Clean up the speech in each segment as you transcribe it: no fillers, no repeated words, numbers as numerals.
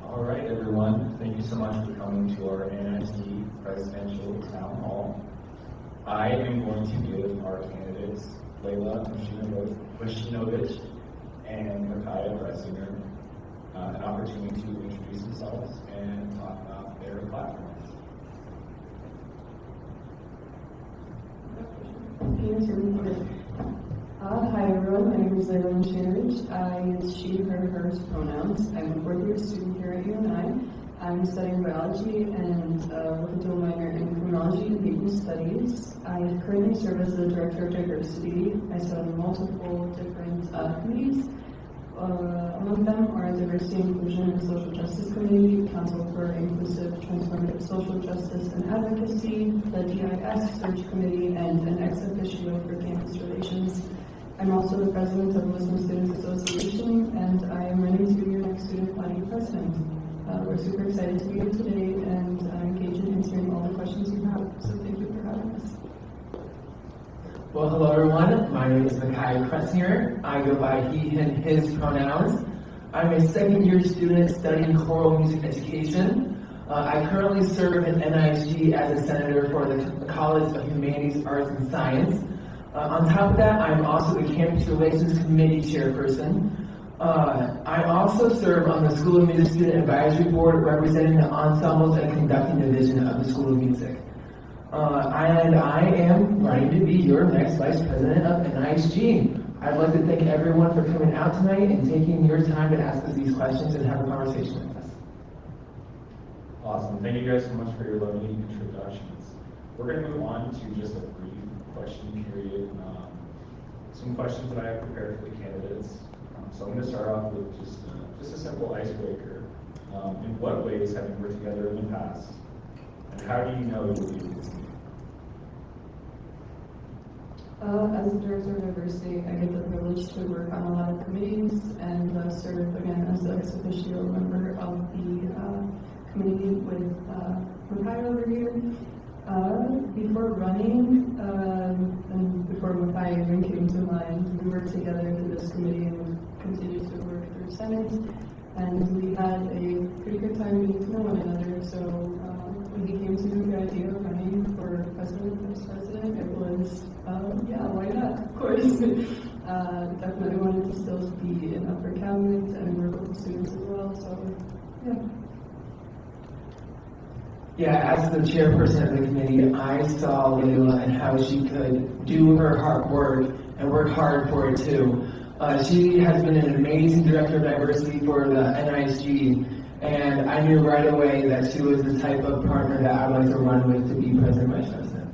All right, everyone. Thank you so much for coming to our NISG Presidential Town Hall. I am going to give our candidates, Layla Mushinovic and Micaiah Bressinger, an opportunity to introduce themselves and talk about their platforms. Hi everyone, my name is Layla Mushinovic. I use she, her, hers pronouns. I'm a fourth-year student here at UNI. I'm studying biology and with a dual minor in criminology and people studies. I currently serve as the director of diversity. I sit on multiple different committees. Among them are Diversity, Inclusion, and Social Justice Committee, Council for Inclusive, Transformative Social Justice and Advocacy, the DIS Search Committee, and an ex officio for campus relations. I'm also the president of Muslim Students Association, and I am running to be your next student body president. We're super excited to be here today and engage in answering all the questions you have. So thank you for having us. Well, hello everyone. My name is Micaiah Bressinger. I go by he, him, his pronouns. I'm a second-year student studying choral music education. I currently serve at NISG as a senator for the College of Humanities, Arts, and Science. On top of that, I'm also the Campus Relations Committee chairperson. I also serve on the School of Music Student Advisory Board, representing the ensembles and conducting division of the School of Music. And I am running to be your next Vice President of NISG. I'd like to thank everyone for coming out tonight and taking your time to ask us these questions and have a conversation with us. Awesome. Thank you guys so much for your lovely introductions. We're going to move on to just a brief question period. Some questions that I have prepared for the candidates. So I'm going to start off with just a simple icebreaker. In what ways have you worked together in the past? And how do you know you'll be able to? As the director of diversity, I get the privilege to work on a lot of committees and serve again as the ex officio member of the committee with Micaiah over here. Before running, and before Micaiah even came to mind, we worked together in this committee and continued to work through Senate. And we had a pretty good time getting to know one another. So when he came to the idea of running for president, vice president, it was, yeah, why not? Of course. Definitely wanted to still be in upper cabinet and work with students as well. So, yeah. Yeah, as the chairperson of the committee, I saw Layla and how she could do her hard work and work hard for it too. She has been an amazing director of diversity for the NISG, and I knew right away that she was the type of partner that I'd like to run with to be president vice president.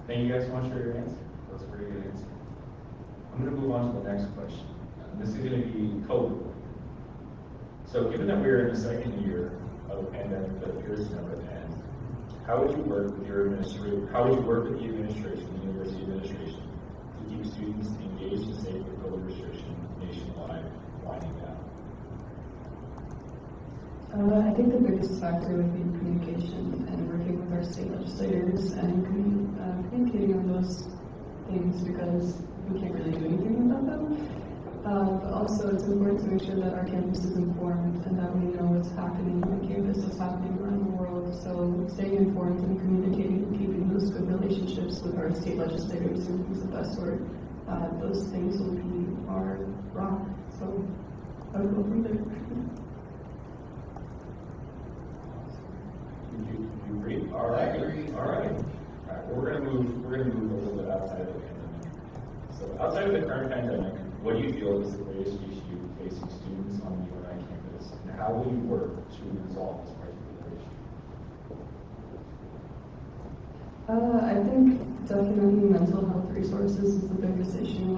Thank you guys so much for your answer. That's a very good answer. I'm going to move on to the next question. This is going to be COVID. So given that we're in the second year of a pandemic that appears to never end, how would you work with your administration? How would you work with the administration, the university administration, to keep students engaged and safe with COVID restriction nationwide winding down? I think the biggest factor would be communication and working with our state legislators and communicating on those things, because we can't really do anything without them. But also it's important to make sure that our campus is informed and that we know what's happening on campus, what's happening around the world. So staying informed and communicating and keeping those good relationships with our state legislators and things of that sort, those things will be our rock. So I would go from there. You agree? All right. All right. We're gonna move a little bit outside of the pandemic. So outside of the current pandemic, what do you feel is the greatest issue facing students on the UNI campus, and how will you work to resolve this particular issue? I think definitely mental health resources is the biggest issue.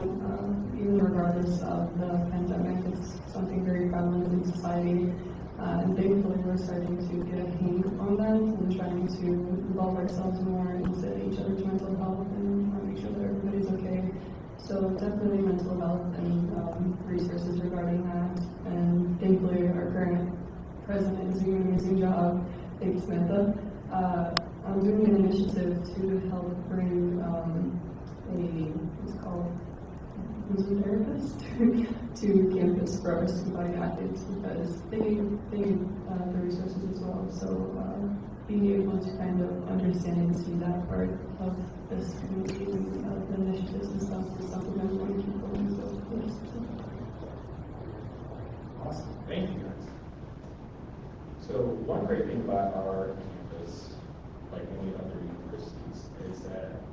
Even regardless of the pandemic, it's something very prevalent in society. And thankfully, we're starting to get a hang on that and trying to involve ourselves more into each other's mental health and make sure that everybody's okay. So definitely mental health and resources regarding that. And thankfully, our current president is doing an amazing job. Thanks, Samantha. I'm doing an initiative to help bring what's called music therapist to campus for our student body athletes because they need the resources as well. So being able to kind of understand and see that part of this community and the initiatives and stuff is something I want to keep going. So yes. Awesome. Thank you guys. So one great thing about our campus, like any other universities, is that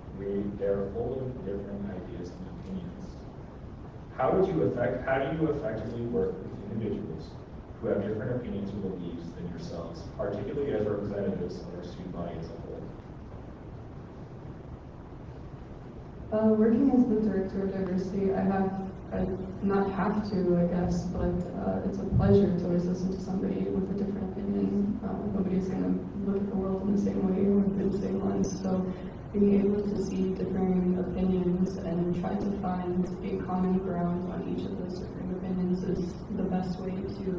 they're full of different ideas and opinions. How do you effectively work with individuals who have different opinions or beliefs than yourselves, particularly as representatives of our student body as a whole? Working as the director of diversity, I not have to, I guess, but it's a pleasure to always listen to somebody with a different opinion. Nobody's going to look at the world in the same way or through the same lens. So being able to see differing opinions and try to find a common ground on each of those different opinions is the best way to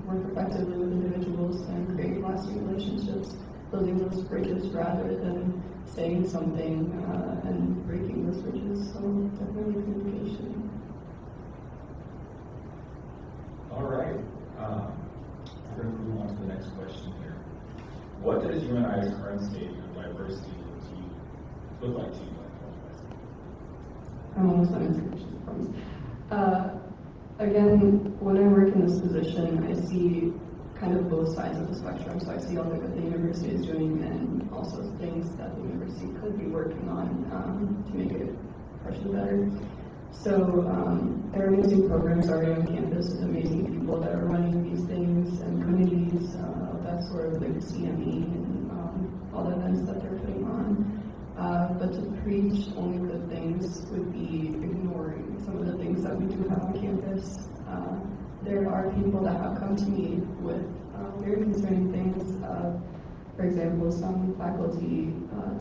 work effectively with individuals and create lasting relationships, building those bridges rather than saying something and breaking those bridges. So definitely communication. All right. We're going to move on to the next question here. What does UNI's current state of diversity look like to you? I'm almost done answering questions, I promise. Again, when I work in this position, I see kind of both sides of the spectrum. So I see all the good the university is doing and also things that the university could be working on to make it partially better. So there are amazing programs already on campus with amazing people that are running these things and committees, that sort of like CME and all the events that they're putting on. But to preach only good things would be ignoring some of the things that we do have on campus. There are people that have come to me with very concerning things. For example, some faculty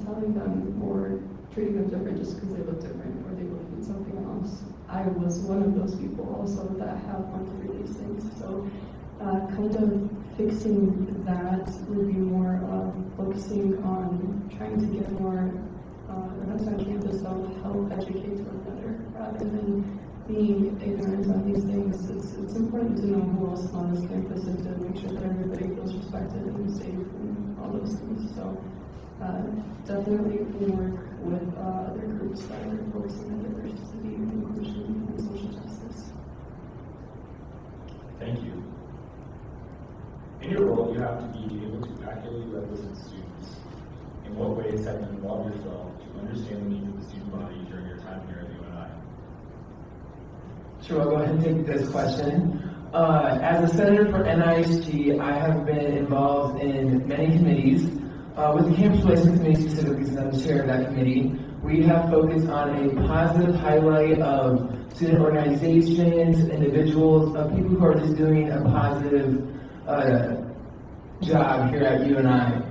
telling them or treating them different just because they look different or they believe in something else. I was one of those people also that have gone through these things. So kind of fixing that would be more focusing on trying to get more events on campus that will help educate one another rather than being ignorant on these things. It's important to know who else is on this campus and to make sure that everybody feels respected and safe and all those things. So definitely work with other groups that are focusing on diversity, inclusion, and social justice. Thank you. In your role, you have to be able to accurately represent students. In what ways have you involved yourself to understand the needs of the student body during your time here at UNI? Sure, I'll go ahead and take this question. As a senator for NISG, I have been involved in many committees. With the Campus Relations Committee specifically, since I'm the chair of that committee, we have focused on a positive highlight of student organizations, individuals, people who are just doing a positive job here at UNI.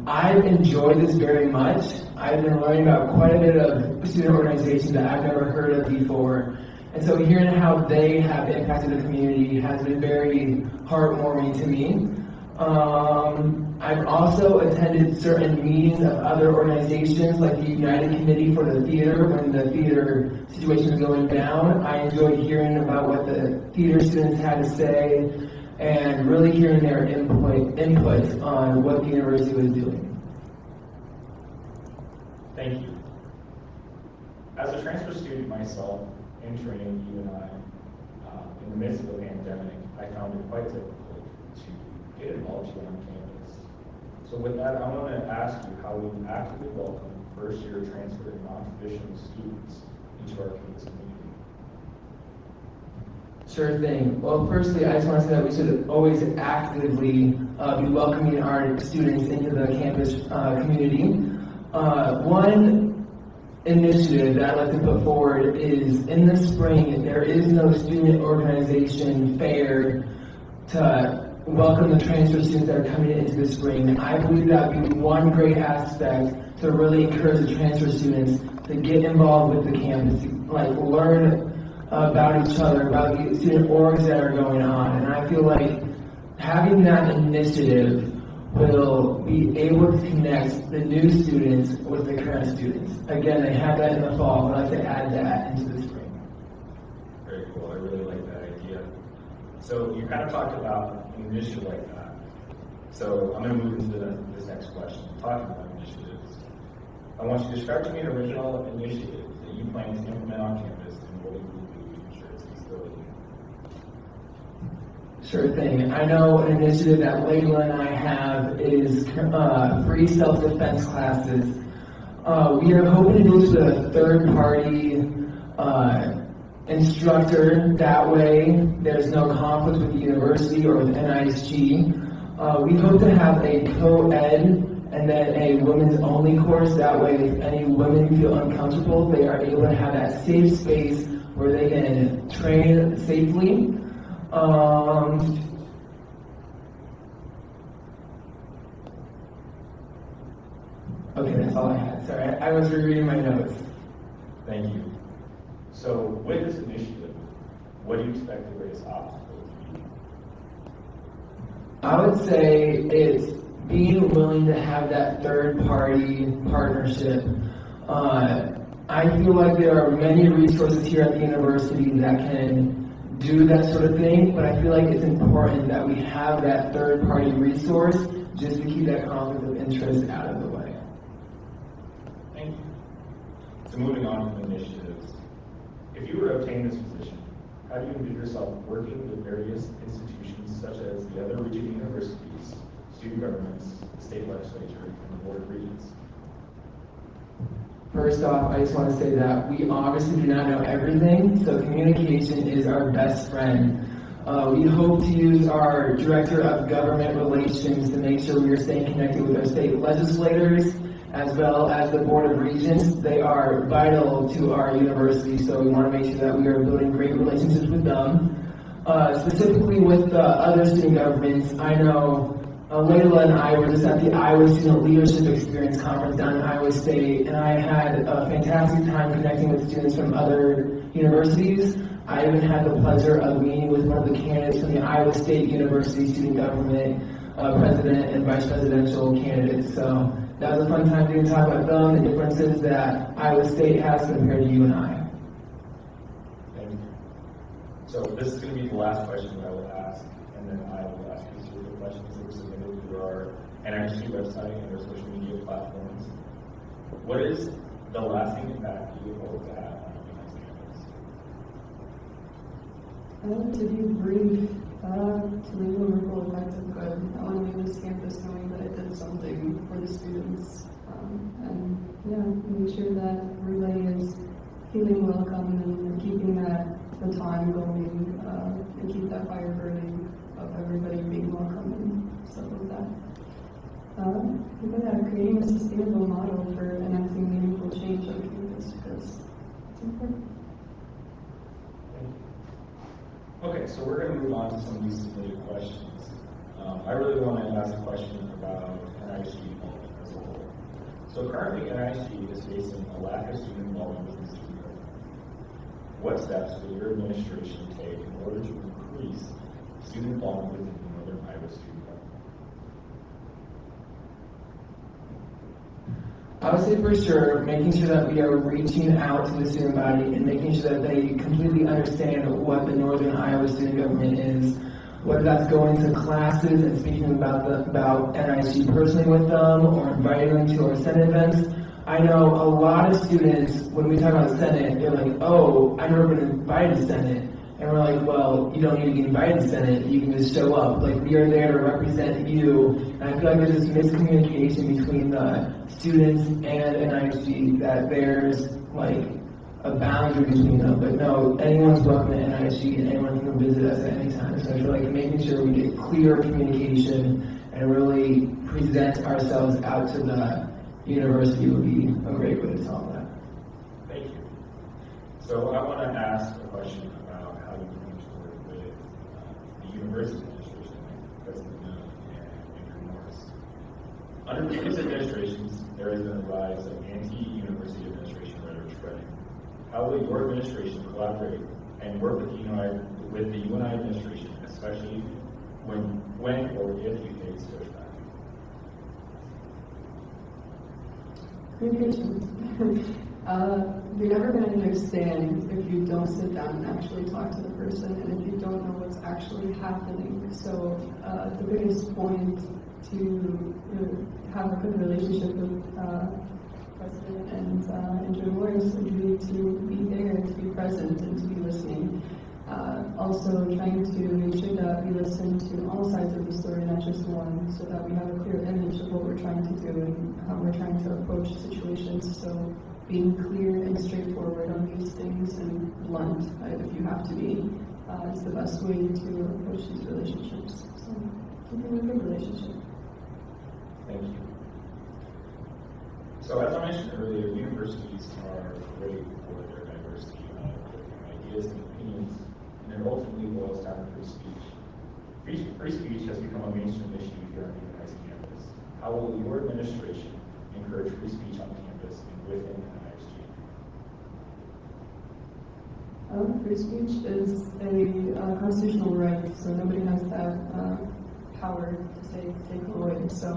I've enjoyed this very much. I've been learning about quite a bit of student organizations that I've never heard of before. And so hearing how they have impacted the community has been very heartwarming to me. I've also attended certain meetings of other organizations like the United Committee for the Theater when the theater situation was going down. I enjoyed hearing about what the theater students had to say and really hearing their input on what the university was doing. Thank you. As a transfer student myself, entering UNI in the midst of a pandemic, I found it quite difficult to get involved here on campus. So with that, I want to ask you how we actively welcome first-year transfer and non-traditional students into our campus community. Sure thing. Well, firstly, I just want to say that we should always actively be welcoming our students into the campus community. One initiative that I'd like to put forward is, in the spring, there is no student organization fair to welcome the transfer students that are coming into the spring. I believe that would be one great aspect to really encourage the transfer students to get involved with the campus, like learn about each other, about the student orgs that are going on. And I feel like having that initiative will be able to connect the new students with the current students. Again, they have that in the fall, but I'd like to add that into the spring. Very cool. I really like that idea. So you kind of talked about an initiative like that. So I'm going to move into this next question. Talking about initiatives, I want you to describe to me an original initiative that you plan to implement on campus and what it will do to ensure its feasibility. Sure thing. I know an initiative that Layla and I have is free self-defense classes. We are hoping to do this with a third-party instructor. That way, there's no conflict with the university or with NISG. We hope to have a co-ed and then a women's-only course. That way, if any women feel uncomfortable, they are able to have that safe space where they can train safely. Okay, that's all I had. Sorry, I was rereading my notes. Thank you. So with this initiative, what do you expect the greatest obstacle to be? I would say it's being willing to have that third-party partnership. I feel like there are many resources here at the university that can do that sort of thing, but I feel like it's important that we have that third-party resource just to keep that conflict of interest out of the way. Thank you. So moving on to initiatives. If you were to obtain this position, how do you envision yourself working with various institutions such as the other region universities, student governments, the state legislature, and the board of regents? First off, I just want to say that we obviously do not know everything, so communication is our best friend. We hope to use our Director of Government Relations to make sure we are staying connected with our state legislators, as well as the Board of Regents. They are vital to our university, so we want to make sure that we are building great relationships with them. Specifically with the other student governments, I know Layla and I were just at the Iowa Student Leadership Experience Conference down in Iowa State, and I had a fantastic time connecting with students from other universities. I even had the pleasure of meeting with one of the candidates from the Iowa State University Student Government President and Vice Presidential candidates. So that was a fun time to talk about them, the differences that Iowa State has compared to you and I. Thank you. So this is going to be the last question that I will ask, and then I will ask you some of the questions that were submitted through our NISG website and our social media platforms. What is the lasting impact you hope to have on UNI's campus? To be brief, to leave a ripple effect of good. I want to leave this campus knowing that I did something for the students, and make sure that everybody is feeling welcome and keeping that baton going, and keep that fire burning of everybody being welcome and stuff like that. Creating a sustainable model for enacting meaningful change on campus, because it's important. Okay, so we're going to move on to some of these submitted questions. I really want to ask a question about NISG involvement as a whole. So currently, NISG is facing a lack of student involvement within student government. What steps will your administration take in order to increase student involvement within the Northern Iowa student government? I would say for sure, making sure that we are reaching out to the student body and making sure that they completely understand what the Northern Iowa student government is, whether that's going to classes and speaking about NISG personally with them or inviting them to our Senate events. I know a lot of students, when we talk about Senate, they're like, oh, I've never been invited to Senate. And we're like, well, you don't need to get invited to Senate, you can just show up. Like, we are there to represent you. And I feel like there's this miscommunication between the students and NISG that there's like a boundary between them. But no, anyone's welcome to NISG and anyone can visit us at any time. So I feel like making sure we get clear communication and really present ourselves out to the university would be a great way to solve that. So I want to ask a question about how you plan to work with the university administration, President and Andrew Morris. Under previous administrations, there has been a rise of anti-university administration rhetoric spreading. How will your administration collaborate and work with the UNI administration, especially when or if you face pushback? Communication. You're never going to understand if you don't sit down and actually talk to the person and if you don't know what's actually happening. So the biggest point to have a good relationship with President and Andrew Morris would be to be there, to be present, and to be listening. Also trying to make sure that we listen to all sides of the story, not just one, so that we have a clear image of what we're trying to do and how we're trying to approach situations. So being clear and straightforward on these things and blunt, if you have to be, is the best way to approach these relationships. So keeping a good relationship. Thank you. So as I mentioned earlier, universities are great for their diversity of different ideas and opinions, and it ultimately boils down to free speech. Free speech has become a mainstream issue here on the UNI's campus. How will your administration encourage free speech on campus and within NISG? Free speech is a constitutional right, so nobody has that power to say take it away. So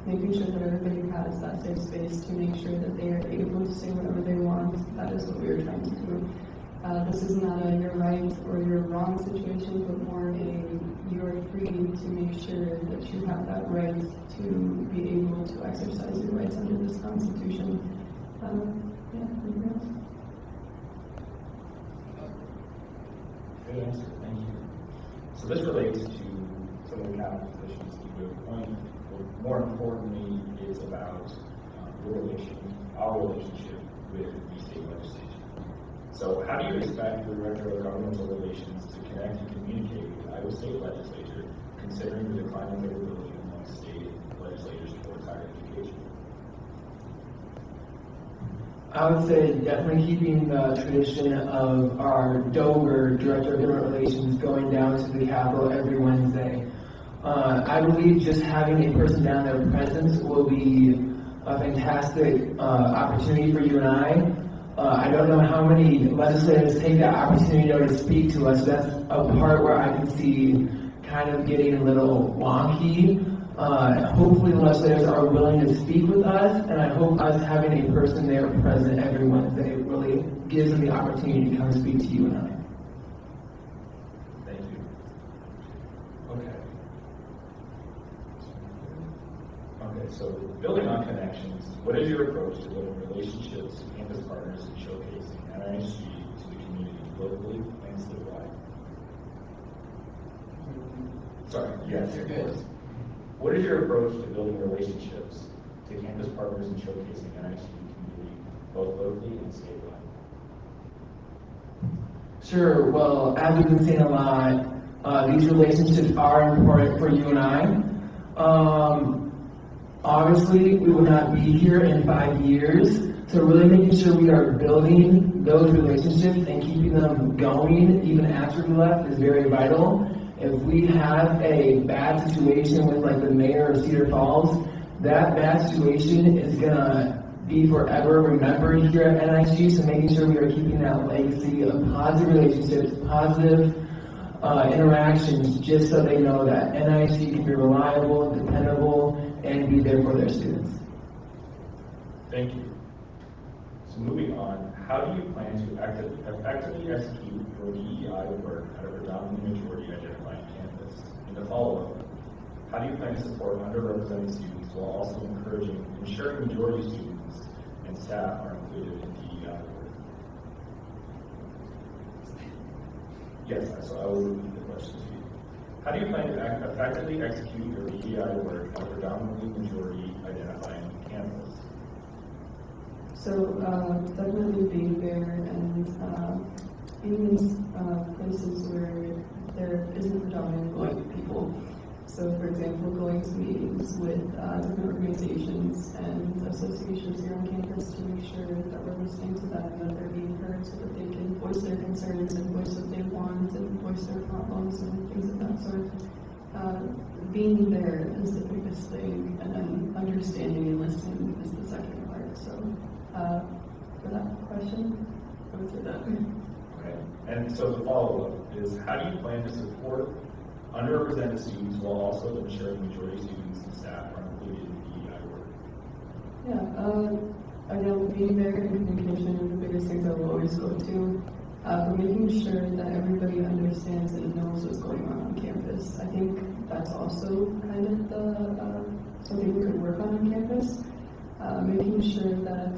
making sure that everybody has that safe space to make sure that they are able to say whatever they want, that is what we are trying to do. This is not a you're right or you're wrong situation, but more you're free to make sure that you have that right to be able to exercise your rights under this Constitution. Anything else? Good answer, thank you. So this relates to some of the cabinet positions you would appoint, but more importantly, it's about our relationship with the state legislature. So how do you expect the Director of Governmental Relations to connect and communicate with the Iowa State Legislature, considering the decline of favorability among state legislators towards higher education? I would say definitely keeping the tradition of our Dover Director of Government Relations going down to the Capitol every Wednesday. I believe just having a person down there present will be a fantastic opportunity for you and I don't know how many legislators take that opportunity to speak to us. That's a part where I can see kind of getting a little wonky. Hopefully the legislators are willing to speak with us, and I hope us having a person there present every Wednesday really gives them the opportunity to come speak to you and I. Thank you. Okay, so building on connections, what is your approach to building relationships with campus partners and showcasing NISG to the community locally and statewide? Sorry, yes, of course. What is your approach to building relationships to campus partners and showcasing NISG to the community, both locally and statewide? Sure, well, as we've been saying a lot, these relationships are important for you and I. Obviously, we will not be here in 5 years, so really making sure we are building those relationships and keeping them going even after we left is very vital. If we have a bad situation with like the mayor of Cedar Falls, that bad situation is gonna be forever remembered here at NISG, so making sure we are keeping that legacy of positive relationships, positive interactions, just so they know that NISG can be reliable, dependable, and be there for their students. Thank you. So moving on, how do you plan to effectively execute your DEI work at a predominantly majority identified campus? And to follow up, how do you plan to support underrepresented students while also ensuring majority students and staff are included in DEI work? Yes, so I will repeat the question to you. How do you plan to effectively execute your DEI work at a predominantly majority identified campus? So definitely being there and being in places where there isn't predominantly white people. So, for example, going to meetings with different organizations and associations here on campus to make sure that we're listening to them, that they're being heard, so that they can voice their concerns and voice what they want and voice their problems and things of that sort. Being there is the biggest thing, and then understanding and listening is the second part. So, for that question, I would say that. Okay. And so the follow-up is, how do you plan to support underrepresented students while also ensuring majority students and staff are included in the DEI work? Yeah, again, being there in communication is the biggest things I will always go to. For making sure that everybody understands and knows what's going on campus. I think that's also kind of the something we could work on campus. Making sure that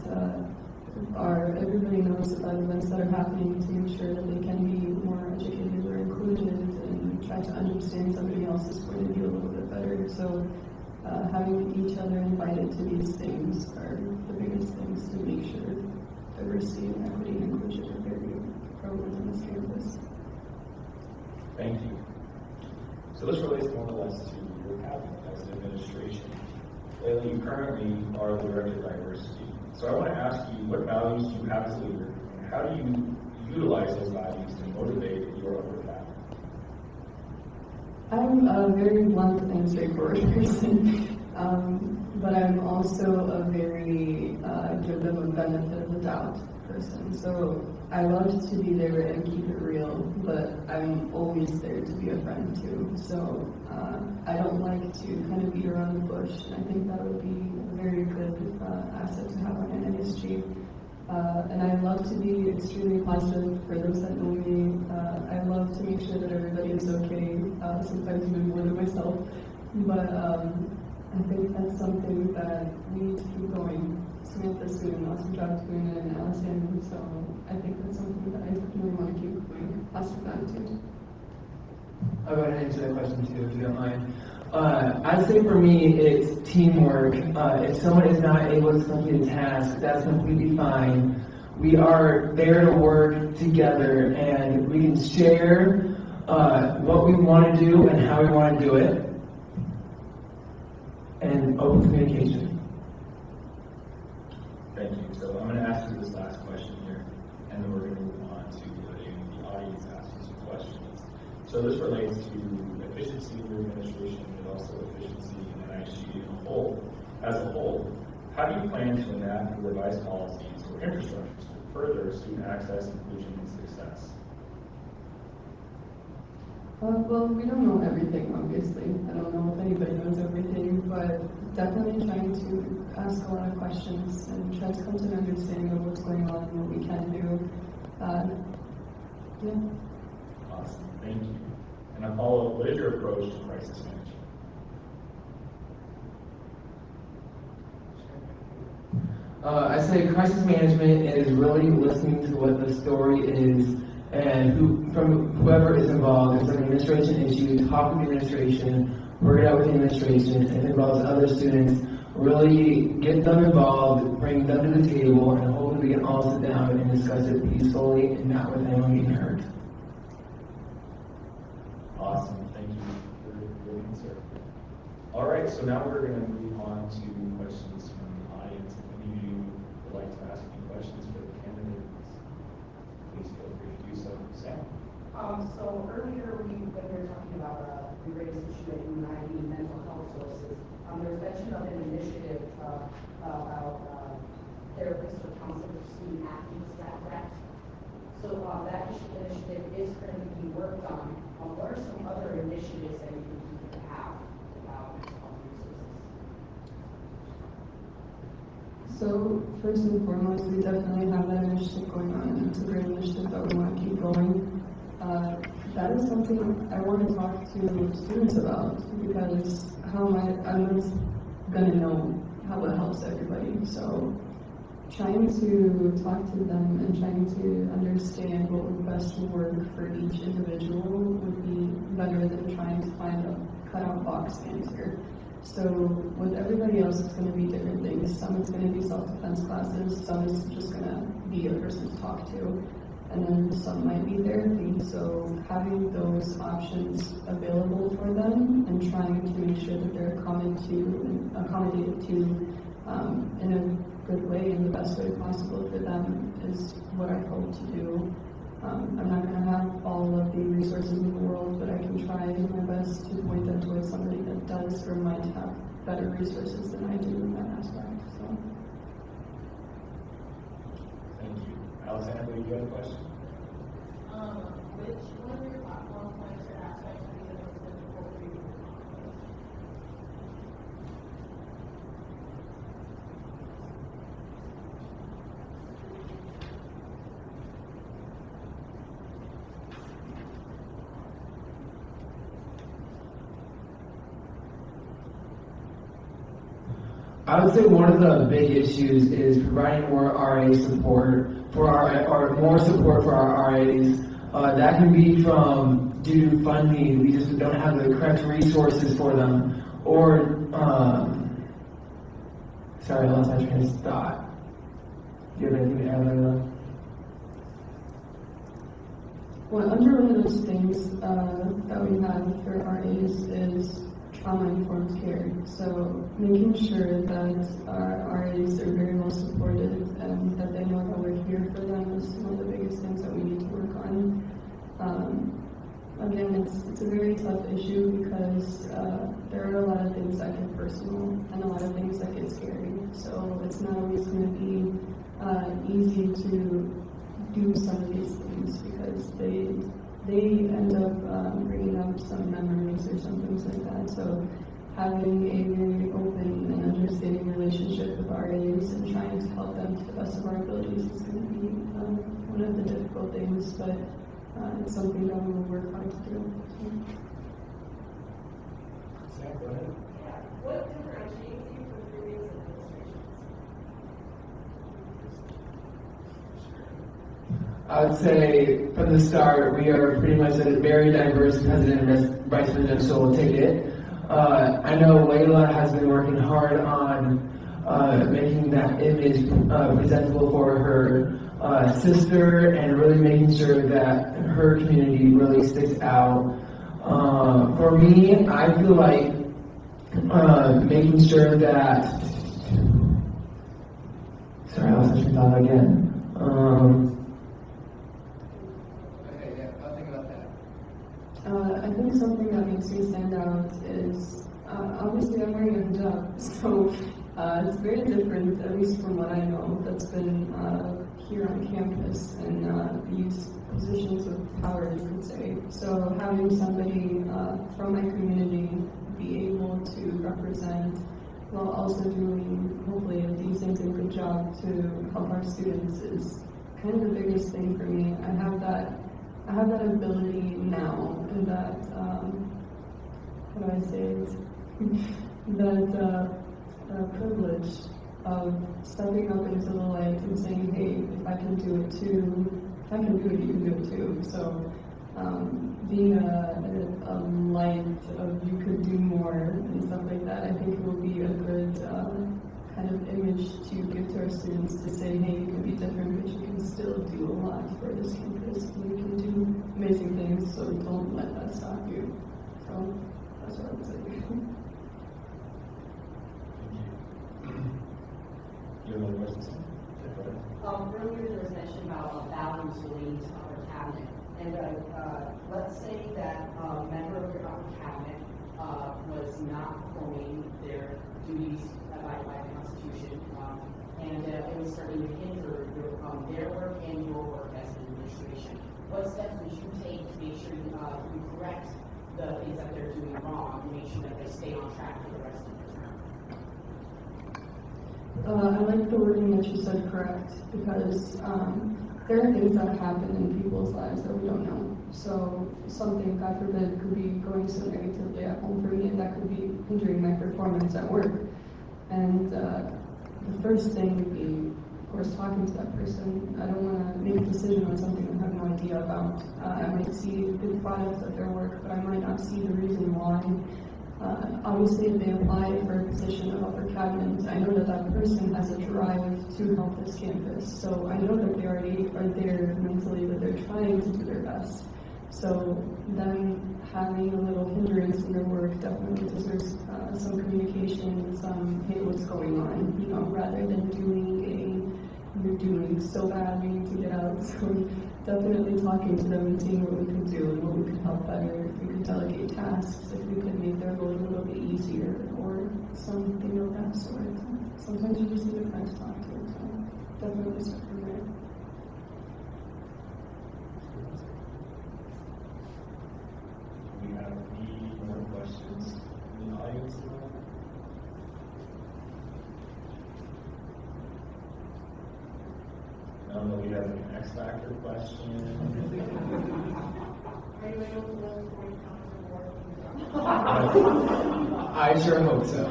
everybody knows about events that are happening, to make sure that they can be more educated or included and try to understand somebody else's point of view a little bit better. So having each other invited to these things are the biggest things to make sure diversity and equity and inclusion are very prevalent on this campus. Thank you. So this relates more or less to your cabinet as an administration. Layla, you currently are the Director of Diversity. So I want to ask you, what values do you have as a leader, and how do you utilize those values to motivate your upper cabinet? I'm a very blunt and straightforward person, but I'm also a very give them a benefit of the doubt person. So I love to be there and keep it real, but I'm always there to be a friend too. So I don't like to kind of beat around the bush, and I think that would be a very good asset to have on an NISG. And I love to be extremely positive for those that know me. I love to make sure that everybody is okay, sometimes even more than myself. But I think that's something that we need to keep going. Samantha's doing an awesome job doing it, and Allison, so I think that's something that I definitely want to keep going. Positive attitude. I'll go ahead and answer that question too, if you don't mind. I'd say for me, it's teamwork. If someone is not able to complete a task, that's completely fine. We are there to work together, and we can share what we want to do and how we want to do it, and open communication. Thank you. So I'm going to ask you this last question here, and then we're going to move on to the audience asking some questions. So this relates to efficiency of your administration, but also efficiency in NISG as a whole. How do you plan to enact or revise policies or infrastructures to further student access, inclusion, and success? Well, we don't know everything, obviously. I don't know if anybody knows everything, but definitely trying to ask a lot of questions and try to come to an understanding of what's going on and what we can do. Yeah. Awesome. Thank you. And a follow-up, what is your approach to crisis management? I say crisis management is really listening to what the story is, and from whoever is involved. If it's an administration issue, talk with the administration, work it out with the administration. If it involves other students, really get them involved, bring them to the table, and hopefully we can all sit down and discuss it peacefully and not with anyone being hurt. Awesome. Thank you for your answer. All right, so now we're going to move on to questions from the audience. If any of you would like to ask any questions for the candidates, please feel free to do so. Sam? So earlier when we were talking about the greatest issue at UNI being mental health sources, there was mention of an initiative about therapists or counselors for student athletes that rest. So that initiative is currently being worked on. What are some other initiatives that you have about mental health resources? So first and foremost, we definitely have that initiative going on, and it's a great initiative that we want to keep going. That is something I want to talk to students about, because I'm not going to know how it helps everybody. So trying to talk to them and trying to understand what would best work for each individual would be better than trying to find a cutout box answer. So with everybody else, it's going to be different things. Some it's going to be self-defense classes, some is just going to be a person to talk to, and then some might be therapy. So having those options available for them and trying trying to accommodate it to in a good way, in the best way possible for them is what I hope to do. I'm not going to have all of the resources in the world, but I can try my best to point them towards somebody that does or might have better resources than I do in that aspect. So. Thank you. Alexander, you have a question? Which one of your platform points or aspects are you the most difficult for you to accomplish? I would say one of the big issues is providing more RA support for or more support for our RAs. That can be from due to funding, we just don't have the correct resources for them, or sorry, I lost my train of thought. Do you have anything to add, Layla? Well, under one of those things that we have for RAs is trauma-informed care. So making sure that our RAs are very well supported and that they know that we're here for them is one of the biggest things that we need to work on. Again, it's a very tough issue because there are a lot of things that get personal and a lot of things that get scary. So it's not always going to be easy to do some of these things because they end up bringing up some memories or some things like that. So having a very open and understanding relationship with RAs and trying to help them to the best of our abilities is going to be one of the difficult things, but it's something that we will work hard to do. Sam, go ahead. Yeah. What differentiates you from previous administrations? I would say from the start, we are pretty much a very diverse president and vice presidential ticket. I know Layla has been working hard on making that image presentable for her sister and really making sure that her community really sticks out. For me, I feel like making sure that, sorry, I lost my train of thought again. I think something that makes me stand out is, obviously I'm wearing a hijab, so it's very different, at least from what I know, that's been here on campus and these positions of power, you could say. So having somebody from my community be able to represent while also doing, hopefully, a decent and good job to help our students is kind of the biggest thing for me. I have that ability now, and that, how do I say it, that privilege of stepping up into the light and saying, hey, if I can do it too, if I can do it, you can do it too. So being a light of you could do more and stuff like that, I think it will be a good kind of image to give to our students to say, hey, you can be different, but you can still do a lot for this campus. You can do amazing things, so don't let that stop you. So that's what I would say. You have another question? Earlier there was mention about Ballroom relating to upper cabinet. And let's say that a member of your upper cabinet was not performing their duties by the Constitution, and it was starting to hinder their work and your work as an administration. What steps would you take to make sure you correct the things that they're doing wrong and make sure that they stay on track for the rest of the term? I like the wording that you said, correct, because there are things that happen in people's lives that we don't know. So something, God forbid, could be going so negatively at home for me, and that could be hindering my performance at work. And the first thing would be, of course, talking to that person. I don't want to make a decision on something I have no idea about. I might see the product of their work, but I might not see the reason why. Obviously, if they apply for a position of upper cabinet, I know that that person has a drive to help this campus. So I know that they already are there mentally, that they're trying to do their best. So them having a little hindrance in their work definitely deserves some communication hey, what's going on, you know, rather than you're doing so bad, you need to get out. So definitely talking to them and seeing what we could do and what we could help better, if we could delegate tasks, if we could make their road a little bit easier, or something of that sort. Sometimes you just need a friend to talk to, so definitely start from there. Do we have any more questions in the audience? I don't know, we have an X Factor question. Are you able to live 40 pounds or more? I sure hope so.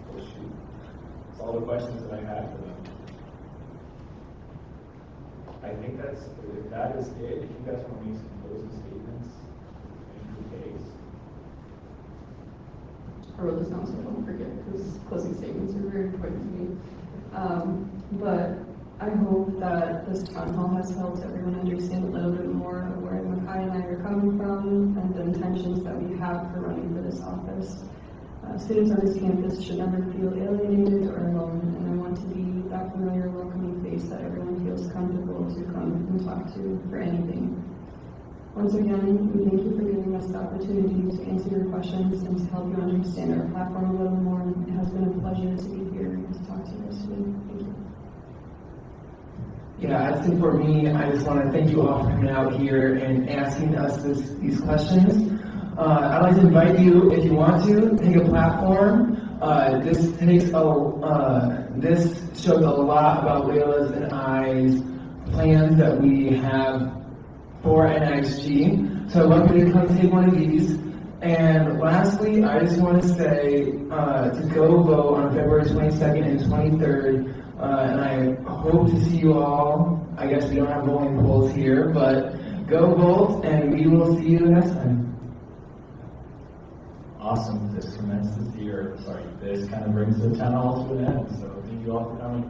Oh, shoot. That's all the questions that I had for them. I think that is it. If you guys want to make some closing statements, in the case. I wrote this down so I don't forget, because closing statements are very important to me. But I hope that this town hall has helped everyone understand a little bit more of where Maucker and I are coming from and the intentions that we have for running for this office. Students on this campus should never feel alienated or alone, and I want to be that familiar, welcoming face that everyone feels comfortable to come and talk to for anything. Once again, we thank you for giving us the opportunity to answer your questions and to help you understand our platform a little more. It has been a pleasure to be here and to talk to you guys today. Thank you. Yeah, I think for me, I just want to thank you all for coming out here and asking us these questions. I'd like to invite you, if you want to, take a platform. This shows a lot about Layla's and I's plans that we have for NISG. So I'd love you to come take one of these. And lastly, I just want to say to go vote on February 22nd and 23rd. And I hope to see you all. I guess we don't have bowling poles here, but go vote, and we will see you next time. Awesome. This kind of brings the town hall to an end. So thank you all for coming.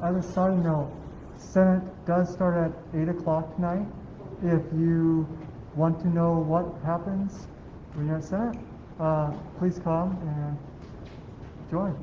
As a side note, Senate does start at 8 o'clock tonight. If you want to know what happens when you're at Senate, please come and join.